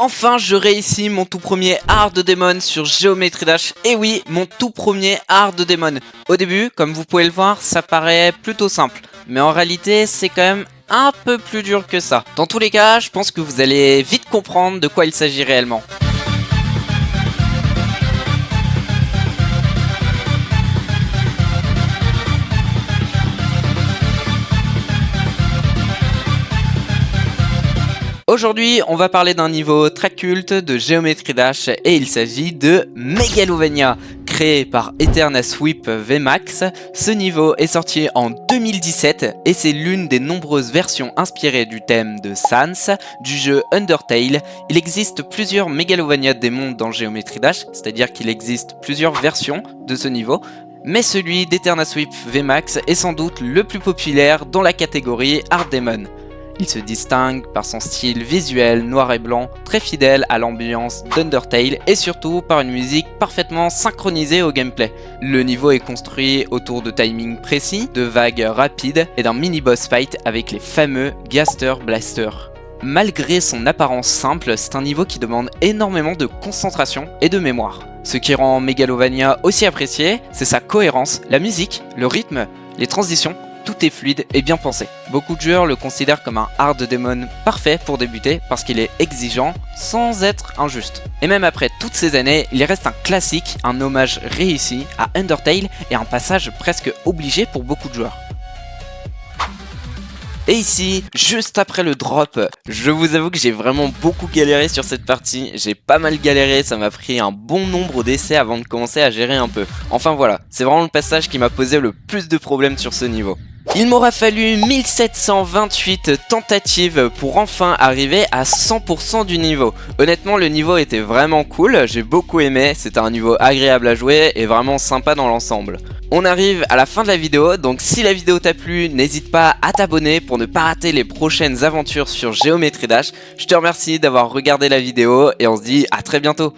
Enfin, je réussis mon tout premier Hard Demon sur Geometry Dash. Et oui, mon tout premier Hard Demon. Au début, comme vous pouvez le voir, ça paraît plutôt simple. Mais en réalité, c'est quand même un peu plus dur que ça. Dans tous les cas, je pense que vous allez vite comprendre de quoi il s'agit réellement. Aujourd'hui, on va parler d'un niveau très culte de Geometry Dash et il s'agit de Megalovania. Créé par Eterna-Sweep VMAX, ce niveau est sorti en 2017 et c'est l'une des nombreuses versions inspirées du thème de Sans du jeu Undertale. Il existe plusieurs Megalovania des mondes dans Geometry Dash, c'est-à-dire qu'il existe plusieurs versions de ce niveau. Mais celui d'Eterna-Sweep VMAX est sans doute le plus populaire dans la catégorie Hard Demon. Il se distingue par son style visuel noir et blanc, très fidèle à l'ambiance d'Undertale et surtout par une musique parfaitement synchronisée au gameplay. Le niveau est construit autour de timings précis, de vagues rapides et d'un mini-boss fight avec les fameux Gaster Blaster. Malgré son apparence simple, c'est un niveau qui demande énormément de concentration et de mémoire. Ce qui rend Megalovania aussi apprécié, c'est sa cohérence, la musique, le rythme, les transitions. Tout est fluide et bien pensé. Beaucoup de joueurs le considèrent comme un Hard Demon parfait pour débuter parce qu'il est exigeant sans être injuste. Et même après toutes ces années, il reste un classique, un hommage réussi à Undertale et un passage presque obligé pour beaucoup de joueurs. Et ici, juste après le drop, je vous avoue que j'ai vraiment beaucoup galéré sur cette partie. J'ai pas mal galéré, ça m'a pris un bon nombre d'essais avant de commencer à gérer un peu. Enfin voilà, c'est vraiment le passage qui m'a posé le plus de problèmes sur ce niveau. Il m'aura fallu 1728 tentatives pour enfin arriver à 100% du niveau. Honnêtement, le niveau était vraiment cool, j'ai beaucoup aimé, c'était un niveau agréable à jouer et vraiment sympa dans l'ensemble. On arrive à la fin de la vidéo, donc si la vidéo t'a plu, n'hésite pas à t'abonner pour ne pas rater les prochaines aventures sur Geometry Dash. Je te remercie d'avoir regardé la vidéo et on se dit à très bientôt.